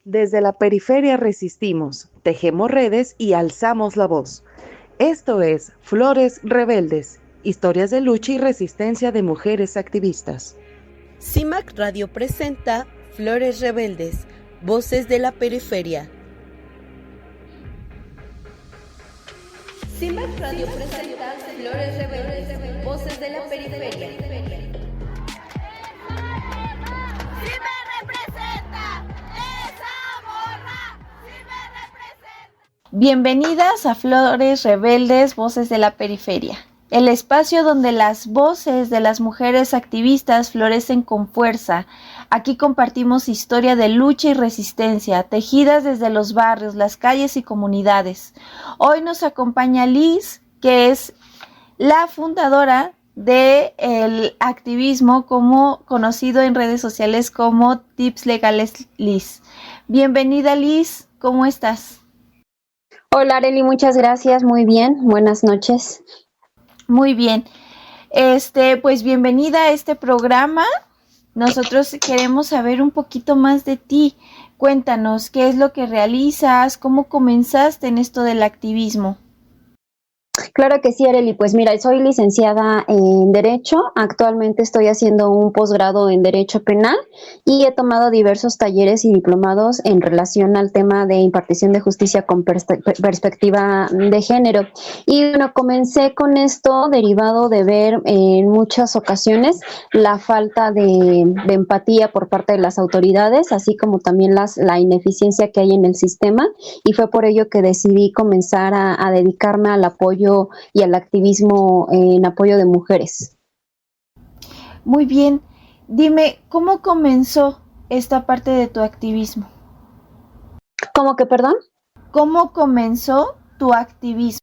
Desde la periferia resistimos, tejemos redes y alzamos la voz. Esto es Flores Rebeldes, historias de lucha y resistencia de mujeres activistas. CIMAC Radio presenta Flores Rebeldes, voces de la periferia. CIMAC Radio presenta Flores Rebeldes, voces de la periferia. Bienvenidas a Flores Rebeldes, voces de la periferia, el espacio donde las voces de las mujeres activistas florecen con fuerza. Aquí compartimos historia de lucha y resistencia, tejidas desde los barrios, las calles y comunidades. Hoy nos acompaña Liz, que es la fundadora del activismo conocido en redes sociales como Tips Legales Liz. Bienvenida Liz, ¿cómo estás? Hola Arely, muchas gracias, muy bien, buenas noches. Muy bien, pues bienvenida a este programa. Nosotros queremos saber un poquito más de ti. Cuéntanos, ¿qué es lo que realizas? ¿Cómo comenzaste en esto del activismo? Claro que sí, Arely, pues mira, soy licenciada en Derecho, actualmente estoy haciendo un posgrado en Derecho Penal y he tomado diversos talleres y diplomados en relación al tema de impartición de justicia con perspectiva de género. Y bueno, comencé con esto derivado de ver en muchas ocasiones la falta de empatía por parte de las autoridades, así como también la ineficiencia que hay en el sistema, y fue por ello que decidí comenzar a dedicarme al apoyo y al activismo en apoyo de mujeres. Muy bien. Dime, ¿cómo comenzó esta parte de tu activismo? ¿Cómo que, perdón? ¿Cómo comenzó tu activismo?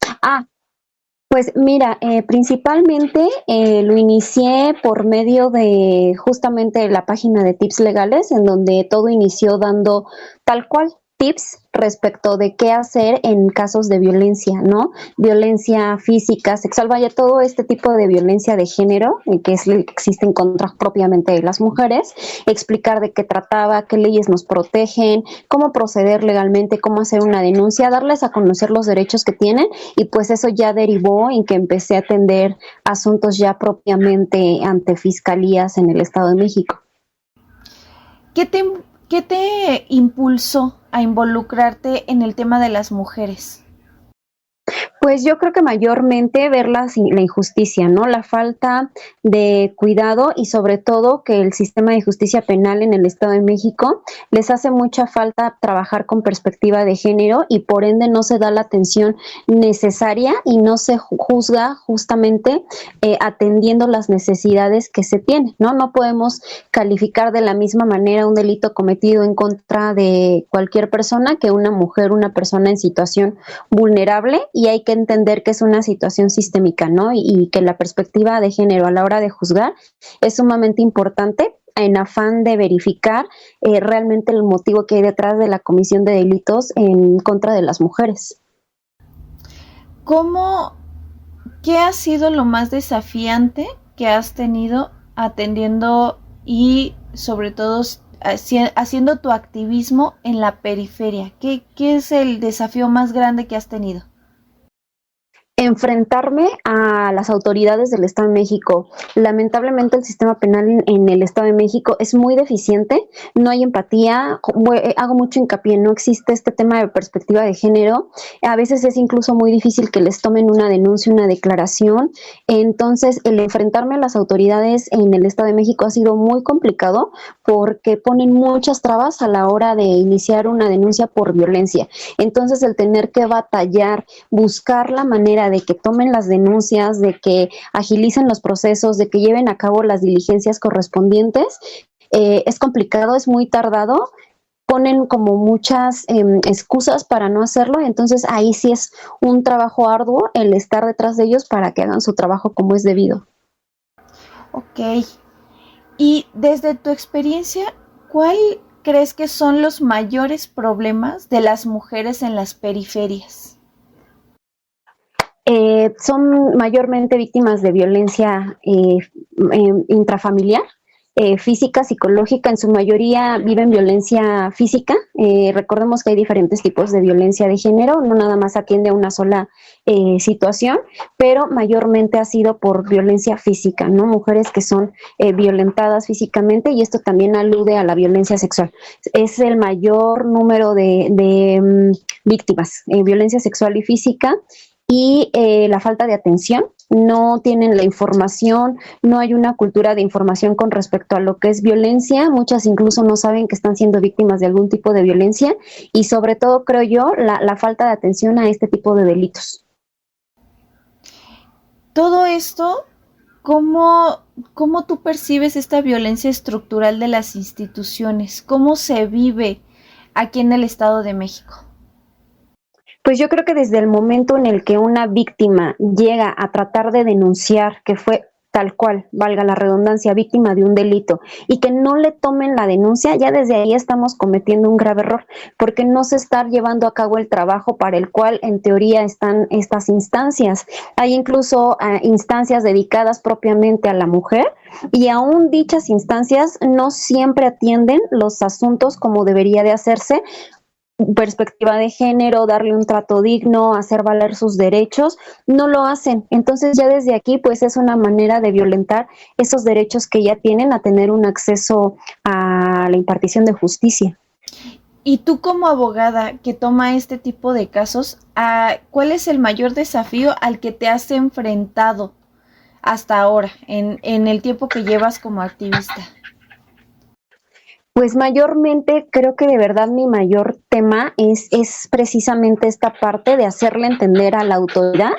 Pues mira, principalmente lo inicié por medio de justamente la página de Tips Legales, en donde todo inició dando tal cual tips respecto de qué hacer en casos de violencia, ¿no? Violencia física, sexual, vaya, todo este tipo de violencia de género, que es lo que existe en contra propiamente de las mujeres, explicar de qué trataba, qué leyes nos protegen, cómo proceder legalmente, cómo hacer una denuncia, darles a conocer los derechos que tienen, y pues eso ya derivó en que empecé a atender asuntos ya propiamente ante fiscalías en el Estado de México. ¿Qué te impulsó a involucrarte en el tema de las mujeres? Pues yo creo que mayormente ver la injusticia, ¿no? La falta de cuidado y sobre todo que el sistema de justicia penal en el Estado de México les hace mucha falta trabajar con perspectiva de género y por ende no se da la atención necesaria y no se juzga justamente atendiendo las necesidades que se tienen, ¿no? No podemos calificar de la misma manera un delito cometido en contra de cualquier persona que una mujer, una persona en situación vulnerable, y hay que entender que es una situación sistémica, ¿no? Y que la perspectiva de género a la hora de juzgar es sumamente importante en afán de verificar realmente el motivo que hay detrás de la comisión de delitos en contra de las mujeres. ¿Qué ha sido lo más desafiante que has tenido atendiendo y sobre todo haciendo tu activismo en la periferia? ¿Qué es el desafío más grande que has tenido? Enfrentarme a las autoridades del Estado de México. Lamentablemente el sistema penal en el Estado de México es muy deficiente, no hay empatía, hago mucho hincapié, no existe este tema de perspectiva de género, a veces es incluso muy difícil que les tomen una denuncia, una declaración, entonces el enfrentarme a las autoridades en el Estado de México ha sido muy complicado porque ponen muchas trabas a la hora de iniciar una denuncia por violencia, entonces el tener que batallar, buscar la manera de que tomen las denuncias, de que agilicen los procesos, de que lleven a cabo las diligencias correspondientes, es complicado, es muy tardado, ponen como muchas excusas para no hacerlo, entonces ahí sí es un trabajo arduo el estar detrás de ellos para que hagan su trabajo como es debido. Ok, y desde tu experiencia, ¿cuál crees que son los mayores problemas de las mujeres en las periferias? Son mayormente víctimas de violencia intrafamiliar, física, psicológica, en su mayoría viven violencia física. Recordemos que hay diferentes tipos de violencia de género, no nada más atiende a una sola situación, pero mayormente ha sido por violencia física, ¿no? Mujeres que son violentadas físicamente, y esto también alude a la violencia sexual. Es el mayor número de víctimas, violencia sexual y física, y la falta de atención. No tienen la información, no hay una cultura de información con respecto a lo que es violencia, muchas incluso no saben que están siendo víctimas de algún tipo de violencia, y sobre todo, creo yo, la falta de atención a este tipo de delitos. Todo esto, ¿cómo tú percibes esta violencia estructural de las instituciones? ¿Cómo se vive aquí en el Estado de México? Pues yo creo que desde el momento en el que una víctima llega a tratar de denunciar que fue tal cual, valga la redundancia, víctima de un delito, y que no le tomen la denuncia, ya desde ahí estamos cometiendo un grave error, porque no se está llevando a cabo el trabajo para el cual en teoría están estas instancias. Hay incluso instancias dedicadas propiamente a la mujer, y aún dichas instancias no siempre atienden los asuntos como debería de hacerse. Perspectiva de género, darle un trato digno, hacer valer sus derechos, no lo hacen. Entonces ya desde aquí pues es una manera de violentar esos derechos que ya tienen a tener un acceso a la impartición de justicia. Y tú como abogada que toma este tipo de casos, ¿cuál es el mayor desafío al que te has enfrentado hasta ahora, en el tiempo que llevas como activista? Pues mayormente creo que de verdad mi mayor tema es precisamente esta parte de hacerle entender a la autoridad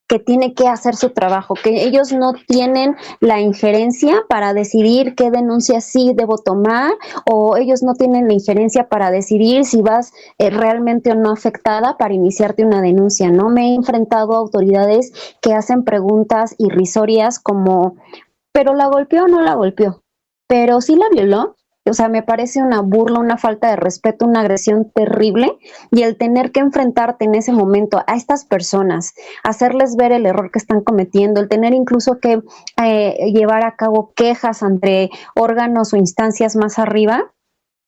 que tiene que hacer su trabajo, que ellos no tienen la injerencia para decidir qué denuncia sí debo tomar, o ellos no tienen la injerencia para decidir si vas realmente o no afectada para iniciarte una denuncia, ¿no? Me he enfrentado a autoridades que hacen preguntas irrisorias como, ¿pero la golpeó o no la golpeó? ¿Pero sí la violó? O sea, me parece una burla, una falta de respeto, una agresión terrible, y el tener que enfrentarte en ese momento a estas personas, hacerles ver el error que están cometiendo, el tener incluso que llevar a cabo quejas ante órganos o instancias más arriba,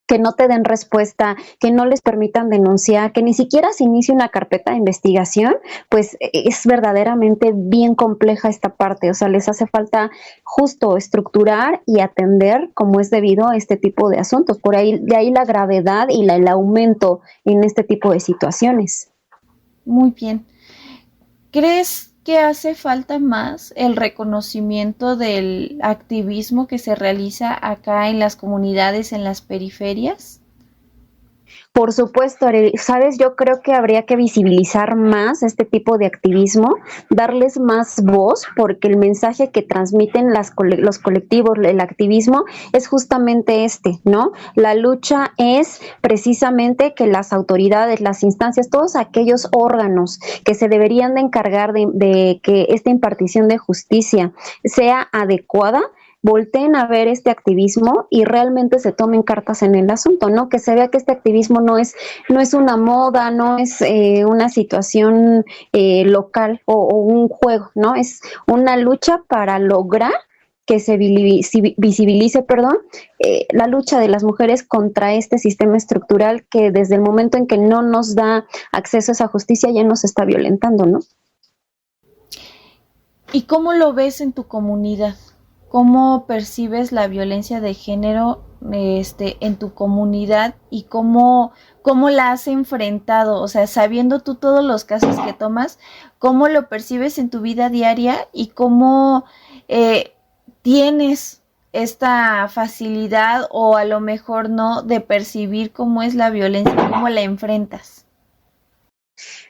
que no te den respuesta, que no les permitan denunciar, que ni siquiera se inicie una carpeta de investigación, pues es verdaderamente bien compleja esta parte. O sea, les hace falta justo estructurar y atender como es debido a este tipo de asuntos. Por ahí, de ahí la gravedad y el aumento en este tipo de situaciones. Muy bien. ¿Crees que hace falta más el reconocimiento del activismo que se realiza acá en las comunidades, en las periferias? Por supuesto, sabes, yo creo que habría que visibilizar más este tipo de activismo, darles más voz, porque el mensaje que transmiten los colectivos, el activismo, es justamente este, ¿no? La lucha es precisamente que las autoridades, las instancias, todos aquellos órganos que se deberían de encargar de que esta impartición de justicia sea adecuada, volteen a ver este activismo y realmente se tomen cartas en el asunto, ¿no? Que se vea que este activismo no es una moda, no es una situación local o un juego, ¿no? Es una lucha para lograr que se visibilice, la lucha de las mujeres contra este sistema estructural que desde el momento en que no nos da acceso a esa justicia ya nos está violentando, ¿no? ¿Y cómo lo ves en tu comunidad? ¿Cómo percibes la violencia de género en tu comunidad y cómo la has enfrentado? O sea, sabiendo tú todos los casos que tomas, ¿cómo lo percibes en tu vida diaria y cómo tienes esta facilidad o a lo mejor no de percibir cómo es la violencia, cómo la enfrentas?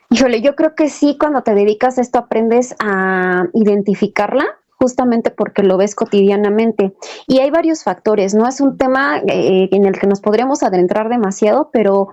Híjole, yo creo que sí, cuando te dedicas a esto aprendes a identificarla, justamente porque lo ves cotidianamente. Y hay varios factores, ¿no? Es un tema en el que nos podríamos adentrar demasiado, pero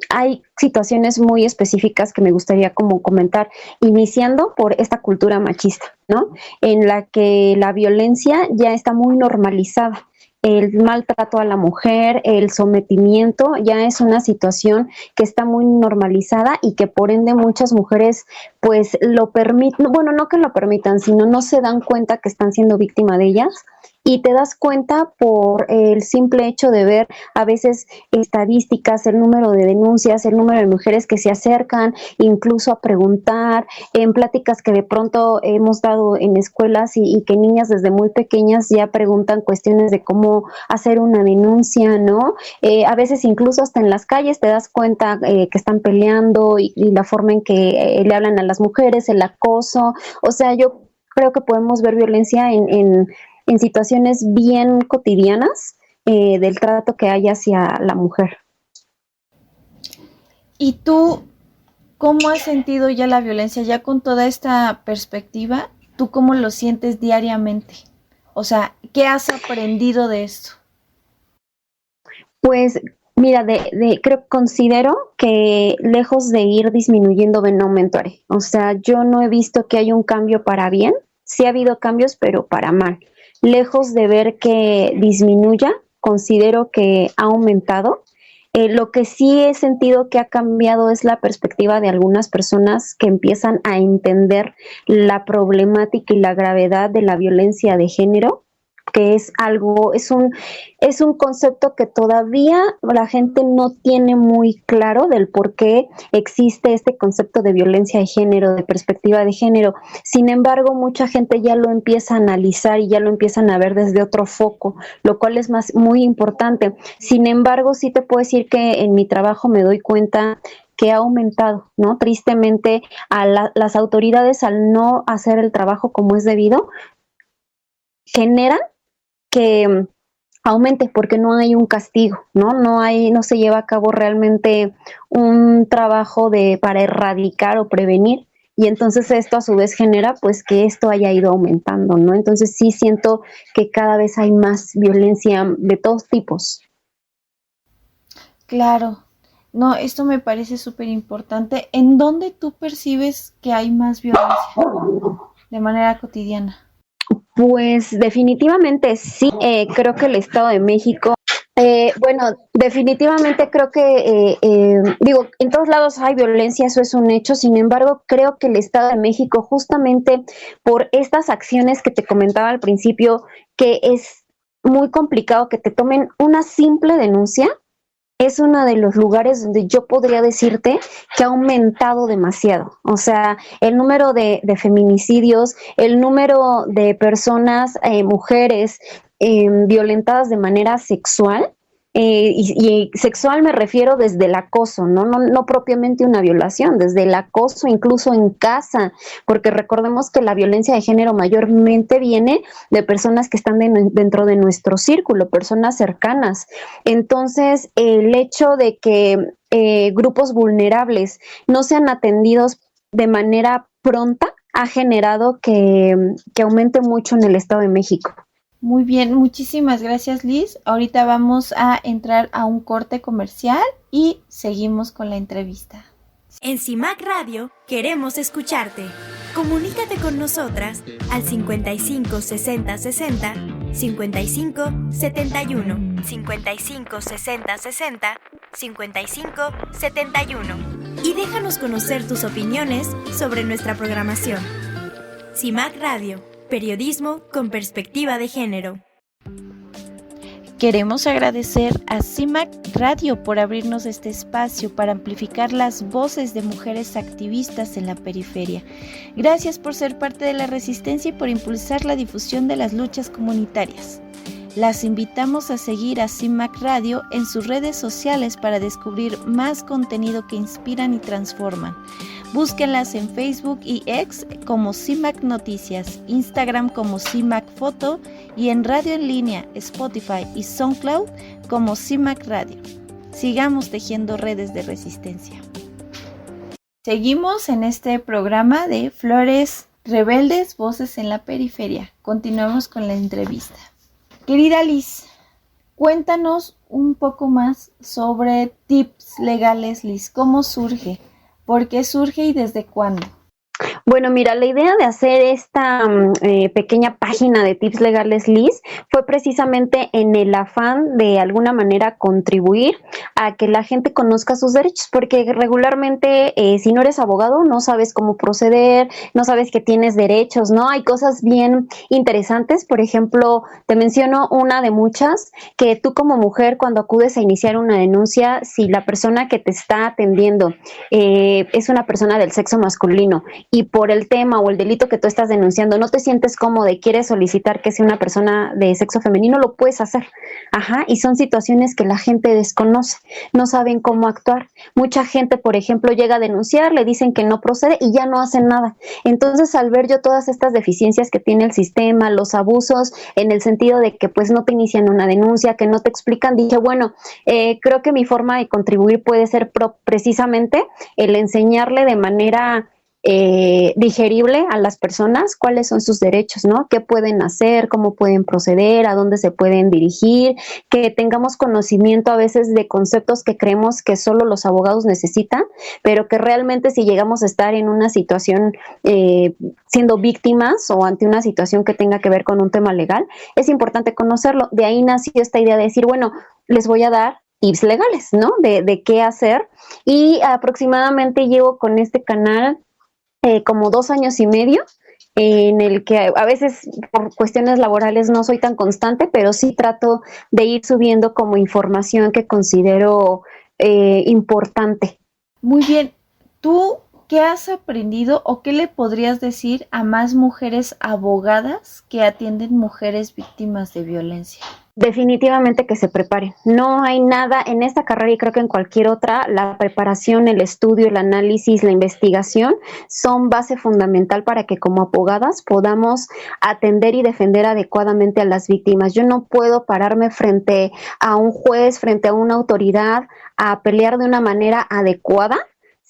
hay situaciones muy específicas que me gustaría como comentar, iniciando por esta cultura machista, ¿no? En la que la violencia ya está muy normalizada. El maltrato a la mujer, el sometimiento, ya es una situación que está muy normalizada y que por ende muchas mujeres pues lo permiten, bueno, no que lo permitan, sino no se dan cuenta que están siendo víctimas de ellas y te das cuenta por el simple hecho de ver a veces estadísticas, el número de denuncias, el número de mujeres que se acercan incluso a preguntar, en pláticas que de pronto hemos dado en escuelas y que niñas desde muy pequeñas ya preguntan cuestiones de cómo hacer una denuncia, ¿no? A veces incluso hasta en las calles te das cuenta que están peleando y la forma en que le hablan a las mujeres, el acoso, o sea, yo creo que podemos ver violencia en situaciones bien cotidianas del trato que hay hacia la mujer. ¿Y tú cómo has sentido ya la violencia, ya con toda esta perspectiva? ¿Tú cómo lo sientes diariamente? O sea, ¿qué has aprendido de esto? Pues mira, considero que lejos de ir disminuyendo, ven aumentar. O sea, yo no he visto que haya un cambio para bien. Sí ha habido cambios, pero para mal. Lejos de ver que disminuya, considero que ha aumentado. Lo que sí he sentido que ha cambiado es la perspectiva de algunas personas que empiezan a entender la problemática y la gravedad de la violencia de género, que es un concepto que todavía la gente no tiene muy claro del por qué existe este concepto de violencia de género, de perspectiva de género. Sin embargo, mucha gente ya lo empieza a analizar y ya lo empiezan a ver desde otro foco, lo cual es muy importante. Sin embargo, sí te puedo decir que en mi trabajo me doy cuenta que ha aumentado, ¿no? Tristemente, las autoridades, al no hacer el trabajo como es debido, generan que aumente porque no hay un castigo, ¿no? No se lleva a cabo realmente un trabajo para erradicar o prevenir, y entonces esto a su vez genera pues que esto haya ido aumentando, ¿no? Entonces sí siento que cada vez hay más violencia de todos tipos. Claro. No, esto me parece súper importante. ¿En dónde tú percibes que hay más violencia de manera cotidiana? Pues definitivamente sí, creo que el Estado de México, definitivamente creo que, digo, en todos lados hay violencia, eso es un hecho. Sin embargo, creo que el Estado de México, justamente por estas acciones que te comentaba al principio, que es muy complicado que te tomen una simple denuncia, es uno de los lugares donde yo podría decirte que ha aumentado demasiado. O sea, el número de feminicidios, el número de personas, mujeres, violentadas de manera sexual. Y sexual me refiero desde el acoso, no propiamente una violación, desde el acoso incluso en casa, porque recordemos que la violencia de género mayormente viene de personas que están dentro de nuestro círculo, personas cercanas. Entonces, el hecho de que grupos vulnerables no sean atendidos de manera pronta ha generado que aumente mucho en el Estado de México. Muy bien, muchísimas gracias, Liz. Ahorita vamos a entrar a un corte comercial y seguimos con la entrevista. En CIMAC Radio queremos escucharte. Comunícate con nosotras al 55 60 60 55 71 55 60 60 55 71 y déjanos conocer tus opiniones sobre nuestra programación. CIMAC Radio, periodismo con perspectiva de género. Queremos agradecer a CIMAC Radio por abrirnos este espacio para amplificar las voces de mujeres activistas en la periferia. Gracias por ser parte de la resistencia y por impulsar la difusión de las luchas comunitarias. Las invitamos a seguir a CIMAC Radio en sus redes sociales para descubrir más contenido que inspiran y transforman. Búsquenlas en Facebook y X como CIMAC Noticias, Instagram como CIMAC Foto y en radio en línea, Spotify y SoundCloud como CIMAC Radio. Sigamos tejiendo redes de resistencia. Seguimos en este programa de Flores Rebeldes, Voces en la Periferia. Continuamos con la entrevista. Querida Liz, cuéntanos un poco más sobre tips legales, Liz. ¿Cómo surge? ¿Por qué surge y desde cuándo? Bueno, mira, la idea de hacer esta pequeña página de tips legales, Liz, fue precisamente en el afán de alguna manera contribuir a que la gente conozca sus derechos, porque regularmente si no eres abogado no sabes cómo proceder, no sabes que tienes derechos, ¿no? Hay cosas bien interesantes, por ejemplo, te menciono una de muchas, que tú como mujer cuando acudes a iniciar una denuncia, si la persona que te está atendiendo es una persona del sexo masculino, y por el tema o el delito que tú estás denunciando no te sientes cómodo y quieres solicitar que sea una persona de sexo femenino, lo puedes hacer. Ajá, y son situaciones que la gente desconoce, no saben cómo actuar. Mucha gente, por ejemplo, llega a denunciar, le dicen que no procede y ya no hacen nada. Entonces, al ver yo todas estas deficiencias que tiene el sistema, los abusos, en el sentido de que pues no te inician una denuncia, que no te explican, dije, bueno, creo que mi forma de contribuir puede ser precisamente el enseñarle de manera digerible a las personas cuáles son sus derechos, ¿no? ¿Qué pueden hacer? ¿Cómo pueden proceder? ¿A dónde se pueden dirigir? Que tengamos conocimiento a veces de conceptos que creemos que solo los abogados necesitan, pero que realmente si llegamos a estar en una situación siendo víctimas o ante una situación que tenga que ver con un tema legal, es importante conocerlo. De ahí nació esta idea de decir, bueno, les voy a dar tips legales, ¿no? De qué hacer. Y aproximadamente llevo con este canal como 2 años y medio, en el que a veces por cuestiones laborales no soy tan constante, pero sí trato de ir subiendo como información que considero importante. Muy bien, ¿tú qué has aprendido o qué le podrías decir a más mujeres abogadas que atienden mujeres víctimas de violencia? Definitivamente que se preparen. No hay nada en esta carrera y creo que en cualquier otra, la preparación, el estudio, el análisis, la investigación son base fundamental para que como abogadas podamos atender y defender adecuadamente a las víctimas. Yo no puedo pararme frente a un juez, frente a una autoridad, a pelear de una manera adecuada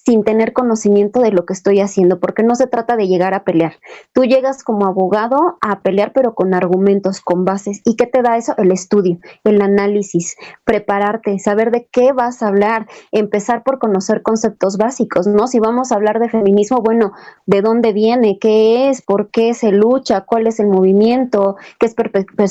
sin tener conocimiento de lo que estoy haciendo, porque no se trata de llegar a pelear. Tú llegas como abogado a pelear, pero con argumentos, con bases. ¿Y qué te da eso? El estudio, el análisis, prepararte, saber de qué vas a hablar, empezar por conocer conceptos básicos, ¿no? Si vamos a hablar de feminismo, bueno, ¿de dónde viene? ¿Qué es? ¿Por qué se lucha? ¿Cuál es el movimiento? ¿Qué es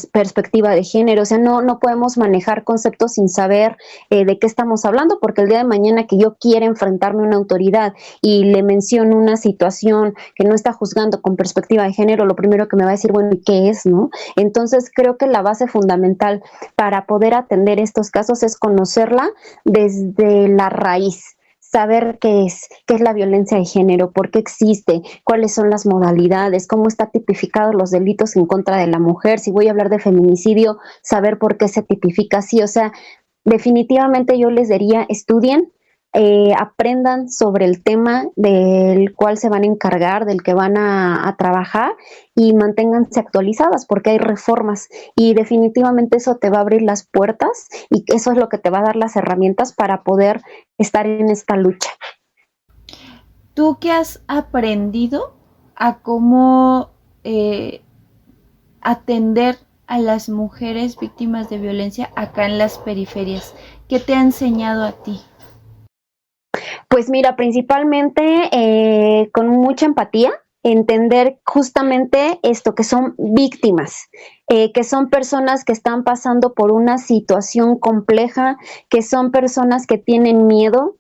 perspectiva de género? O sea, no podemos manejar conceptos sin saber de qué estamos hablando, porque el día de mañana que yo quiera enfrentarme a una autoridad y le menciono una situación que no está juzgando con perspectiva de género, lo primero que me va a decir, bueno, ¿y qué es, no? Entonces creo que la base fundamental para poder atender estos casos es conocerla desde la raíz, saber qué es la violencia de género, por qué existe, cuáles son las modalidades, cómo está tipificados los delitos en contra de la mujer. Si voy a hablar de feminicidio, saber por qué se tipifica así. O sea, definitivamente yo les diría, estudien, aprendan sobre el tema del cual se van a encargar, del que van a trabajar, y manténganse actualizadas porque hay reformas y definitivamente eso te va a abrir las puertas y eso es lo que te va a dar las herramientas para poder estar en esta lucha. ¿Tú qué has aprendido a cómo atender a las mujeres víctimas de violencia acá en las periferias? ¿Qué te ha enseñado a ti? Pues mira, principalmente con mucha empatía, entender justamente esto, que son víctimas, que son personas que están pasando por una situación compleja, que son personas que tienen miedo,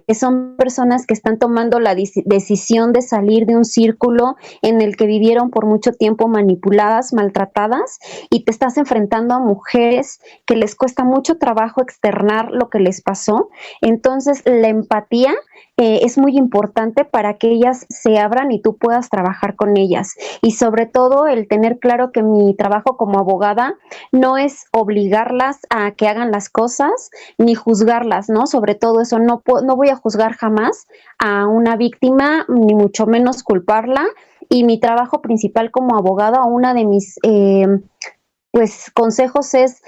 que son personas que están tomando la decisión de salir de un círculo en el que vivieron por mucho tiempo manipuladas, maltratadas, y te estás enfrentando a mujeres que les cuesta mucho trabajo externar lo que les pasó. Entonces, la empatía es muy importante para que ellas se abran y tú puedas trabajar con ellas. Y sobre todo, el tener claro que mi trabajo como abogada no es obligarlas a que hagan las cosas, ni juzgarlas, ¿no? Sobre todo eso, no voy a juzgar jamás a una víctima, ni mucho menos culparla. Y mi trabajo principal como abogada, una de mis consejos es: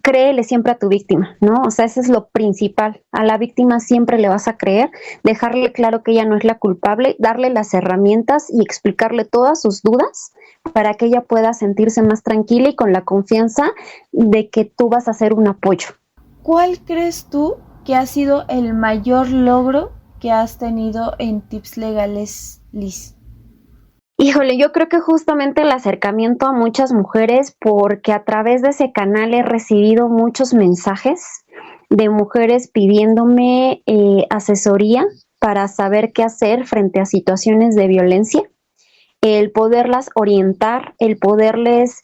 créele siempre a tu víctima, ¿no? O sea, eso es lo principal. A la víctima siempre le vas a creer, dejarle claro que ella no es la culpable, darle las herramientas y explicarle todas sus dudas para que ella pueda sentirse más tranquila y con la confianza de que tú vas a ser un apoyo. ¿Cuál crees tú que ha sido el mayor logro que has tenido en Tips Legales, Liz? Híjole, yo creo que justamente el acercamiento a muchas mujeres, porque a través de ese canal he recibido muchos mensajes de mujeres pidiéndome asesoría para saber qué hacer frente a situaciones de violencia, el poderlas orientar, el poderles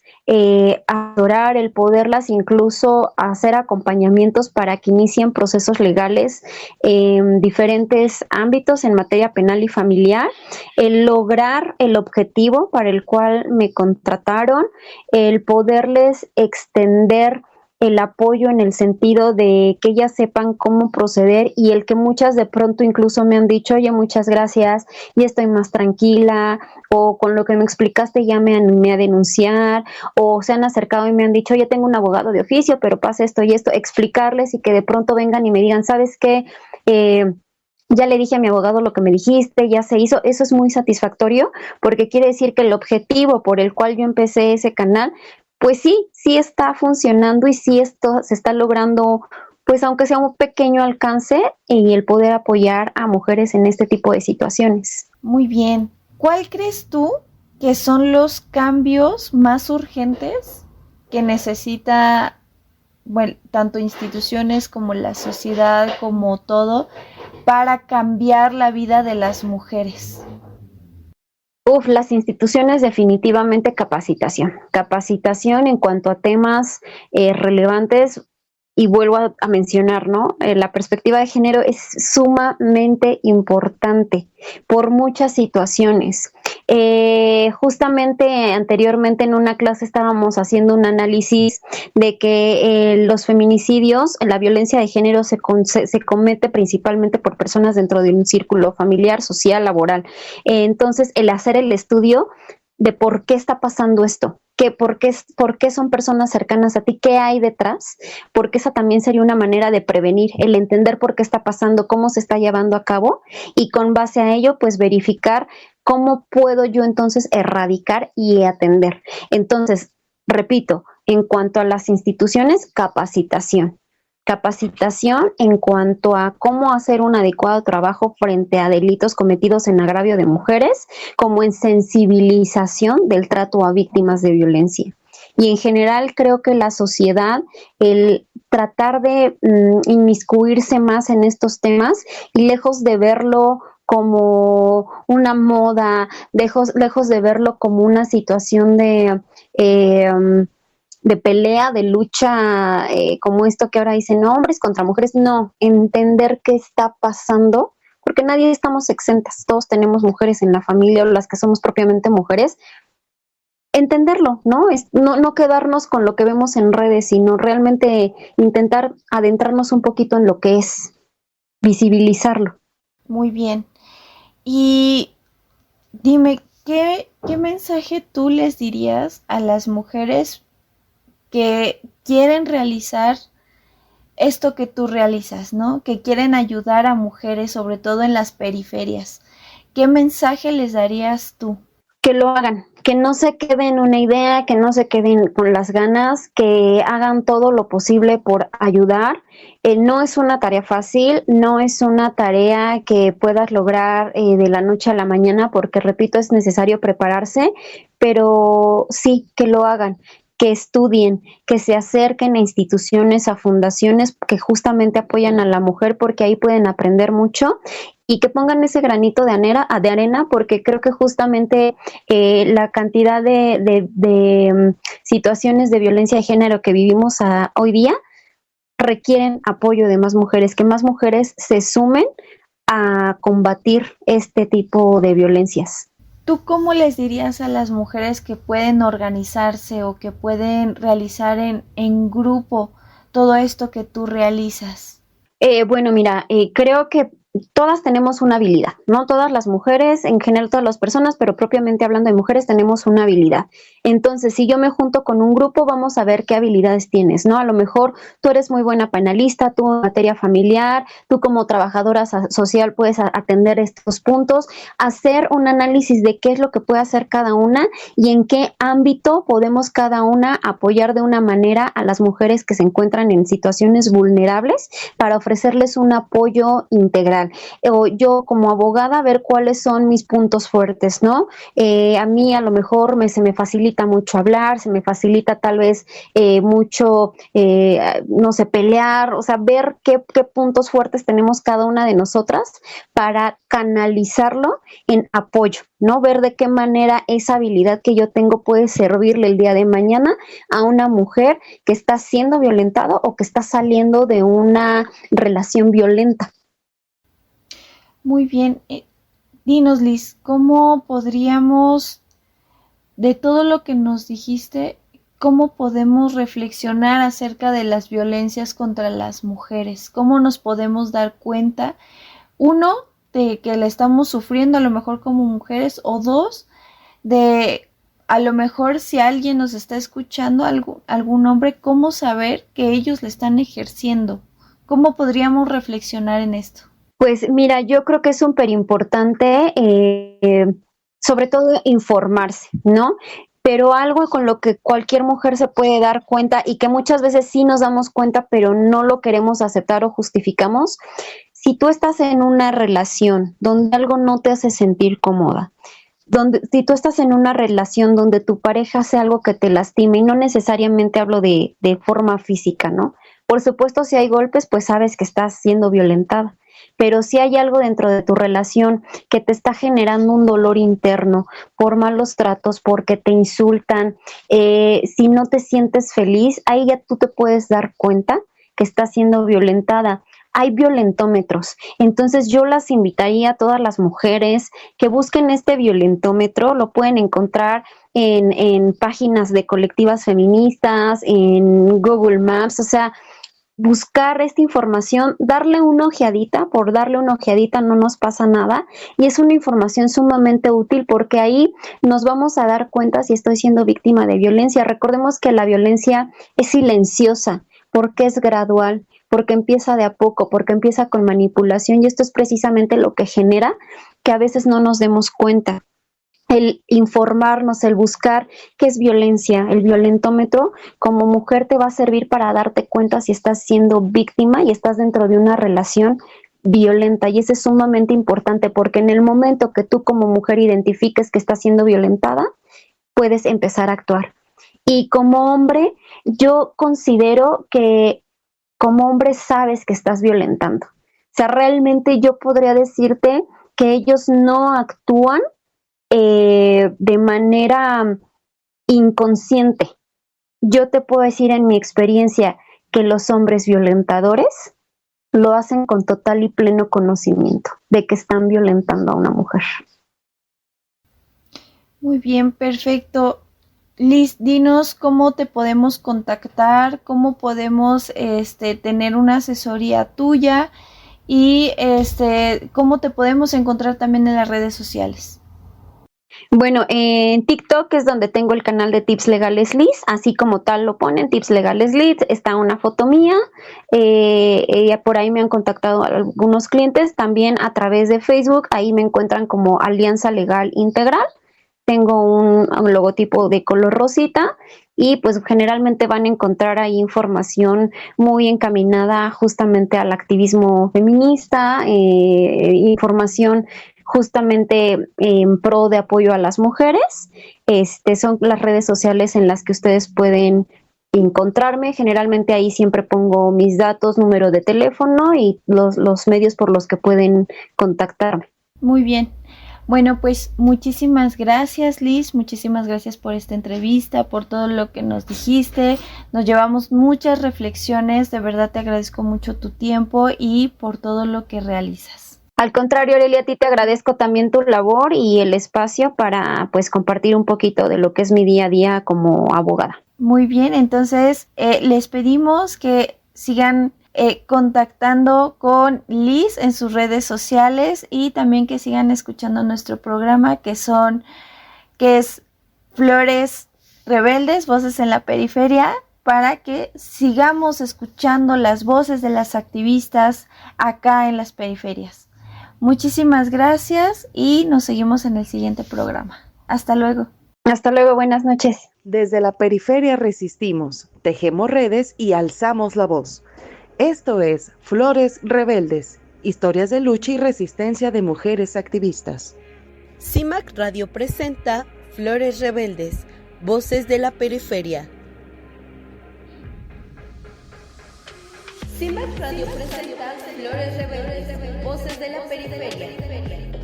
asesorar, el poderlas incluso hacer acompañamientos para que inicien procesos legales en diferentes ámbitos en materia penal y familiar, el lograr el objetivo para el cual me contrataron, el poderles extender el apoyo en el sentido de que ellas sepan cómo proceder, y el que muchas de pronto incluso me han dicho, oye, muchas gracias, ya estoy más tranquila, o con lo que me explicaste ya me animé a denunciar, o se han acercado y me han dicho, oye, tengo un abogado de oficio, pero pasa esto y esto, explicarles, y que de pronto vengan y me digan, ¿sabes qué? Ya le dije a mi abogado lo que me dijiste, ya se hizo. Eso es muy satisfactorio, porque quiere decir que el objetivo por el cual yo empecé ese canal, pues sí está funcionando, y sí esto se está logrando, pues aunque sea un pequeño alcance, y el poder apoyar a mujeres en este tipo de situaciones. Muy bien. ¿Cuál crees tú que son los cambios más urgentes que necesita, bueno, tanto instituciones como la sociedad, como todo, para cambiar la vida de las mujeres? Las instituciones definitivamente capacitación en cuanto a temas relevantes, y vuelvo a mencionar, ¿no? La perspectiva de género es sumamente importante por muchas situaciones. Justamente anteriormente en una clase estábamos haciendo un análisis de que los feminicidios, la violencia de género se comete principalmente por personas dentro de un círculo familiar, social, laboral. Entonces, el hacer el estudio de por qué está pasando esto, por qué son personas cercanas a ti, qué hay detrás, porque esa también sería una manera de prevenir, el entender por qué está pasando, cómo se está llevando a cabo, y con base a ello, pues verificar cómo puedo yo entonces erradicar y atender. Entonces, repito, en cuanto a las instituciones, capacitación en cuanto a cómo hacer un adecuado trabajo frente a delitos cometidos en agravio de mujeres, como en sensibilización del trato a víctimas de violencia. Y en general creo que la sociedad, el tratar de inmiscuirse más en estos temas, y lejos de verlo como una moda, lejos de verlo como una situación de pelea, de lucha, como esto que ahora dicen hombres contra mujeres, no, entender qué está pasando, porque nadie estamos exentas, todos tenemos mujeres en la familia, o las que somos propiamente mujeres, entenderlo, ¿no? No quedarnos con lo que vemos en redes, sino realmente intentar adentrarnos un poquito en lo que es, visibilizarlo. Muy bien. Y dime, ¿qué mensaje tú les dirías a las mujeres que quieren realizar esto que tú realizas, ¿no? Que quieren ayudar a mujeres, sobre todo en las periferias? ¿Qué mensaje les darías tú? Que lo hagan, que no se queden una idea, que no se queden con las ganas, que hagan todo lo posible por ayudar. No es una tarea fácil, no es una tarea que puedas lograr de la noche a la mañana, porque, repito, es necesario prepararse, pero sí, que lo hagan, que estudien, que se acerquen a instituciones, a fundaciones que justamente apoyan a la mujer, porque ahí pueden aprender mucho, y que pongan ese granito de arena, porque creo que justamente la cantidad de situaciones de violencia de género que vivimos hoy día requieren apoyo de más mujeres, que más mujeres se sumen a combatir este tipo de violencias. ¿Tú cómo les dirías a las mujeres que pueden organizarse o que pueden realizar en grupo todo esto que tú realizas? Bueno, mira, creo que todas tenemos una habilidad, ¿no? Todas las mujeres, en general todas las personas, pero propiamente hablando de mujeres, tenemos una habilidad. Entonces, si yo me junto con un grupo, vamos a ver qué habilidades tienes, ¿no? A lo mejor tú eres muy buena penalista, tú en materia familiar, tú como trabajadora social puedes atender estos puntos, hacer un análisis de qué es lo que puede hacer cada una y en qué ámbito podemos cada una apoyar de una manera a las mujeres que se encuentran en situaciones vulnerables, para ofrecerles un apoyo integral. fundamental. O yo como abogada ver cuáles son mis puntos fuertes, ¿no? A mí a lo mejor se me facilita mucho hablar, se me facilita tal vez mucho, no sé, pelear, o sea, ver qué puntos fuertes tenemos cada una de nosotras para canalizarlo en apoyo, ¿no? Ver de qué manera esa habilidad que yo tengo puede servirle el día de mañana a una mujer que está siendo violentada o que está saliendo de una relación violenta. Muy bien. Dinos, Liz, ¿cómo podríamos, de todo lo que nos dijiste, cómo podemos reflexionar acerca de las violencias contra las mujeres? ¿Cómo nos podemos dar cuenta, uno, de que la estamos sufriendo a lo mejor como mujeres, o dos, de a lo mejor si alguien nos está escuchando, algún hombre, cómo saber que ellos le están ejerciendo? ¿Cómo podríamos reflexionar en esto? Pues mira, yo creo que es súper importante, sobre todo informarse, ¿no? Pero algo con lo que cualquier mujer se puede dar cuenta y que muchas veces sí nos damos cuenta, pero no lo queremos aceptar o justificamos. Si tú estás en una relación donde algo no te hace sentir cómoda, si tú estás en una relación donde tu pareja hace algo que te lastima, y no necesariamente hablo de forma física, ¿no? Por supuesto, si hay golpes, pues sabes que estás siendo violentada. Pero si hay algo dentro de tu relación que te está generando un dolor interno por malos tratos, porque te insultan, si no te sientes feliz, ahí ya tú te puedes dar cuenta que estás siendo violentada. Hay violentómetros, entonces yo las invitaría a todas las mujeres que busquen este violentómetro. Lo pueden encontrar en páginas de colectivas feministas, en Google Maps, o sea, buscar esta información, darle una ojeadita, por darle una ojeadita no nos pasa nada, y es una información sumamente útil porque ahí nos vamos a dar cuenta si estoy siendo víctima de violencia. Recordemos que la violencia es silenciosa porque es gradual, porque empieza de a poco, porque empieza con manipulación, y esto es precisamente lo que genera que a veces no nos demos cuenta. El informarnos, el buscar qué es violencia, el violentómetro, como mujer te va a servir para darte cuenta si estás siendo víctima y estás dentro de una relación violenta, y eso es sumamente importante porque en el momento que tú como mujer identifiques que estás siendo violentada, puedes empezar a actuar. Y como hombre, yo considero que como hombre sabes que estás violentando. O sea, realmente yo podría decirte que ellos no actúan de manera inconsciente. Yo te puedo decir en mi experiencia que los hombres violentadores lo hacen con total y pleno conocimiento de que están violentando a una mujer. Muy bien, perfecto. Liz, dinos cómo te podemos contactar, cómo podemos tener una asesoría tuya y cómo te podemos encontrar también en las redes sociales. Bueno, en TikTok es donde tengo el canal de Tips Legales Liz, así como tal lo ponen, Tips Legales Liz, está una foto mía, por ahí me han contactado algunos clientes, también a través de Facebook, ahí me encuentran como Alianza Legal Integral, tengo un logotipo de color rosita y pues generalmente van a encontrar ahí información muy encaminada justamente al activismo feminista, información justamente en pro de apoyo a las mujeres. Son las redes sociales en las que ustedes pueden encontrarme. Generalmente ahí siempre pongo mis datos, número de teléfono y los medios por los que pueden contactarme. Muy bien. Bueno, pues muchísimas gracias, Liz, muchísimas gracias por esta entrevista, por todo lo que nos dijiste. Nos llevamos muchas reflexiones, de verdad te agradezco mucho tu tiempo y por todo lo que realizas. Al contrario, Aurelia, a ti te agradezco también tu labor y el espacio para pues compartir un poquito de lo que es mi día a día como abogada. Muy bien, entonces les pedimos que sigan contactando con Liz en sus redes sociales y también que sigan escuchando nuestro programa que es Flores Rebeldes, Voces en la Periferia, para que sigamos escuchando las voces de las activistas acá en las periferias. Muchísimas gracias y nos seguimos en el siguiente programa. Hasta luego. Hasta luego, buenas noches. Desde la periferia resistimos, tejemos redes y alzamos la voz. Esto es Flores Rebeldes, historias de lucha y resistencia de mujeres activistas. CIMAC Radio presenta Flores Rebeldes, Voces de la Periferia. CIMAC Radio presenta Flores Rebeldes, Voces de la Periferia.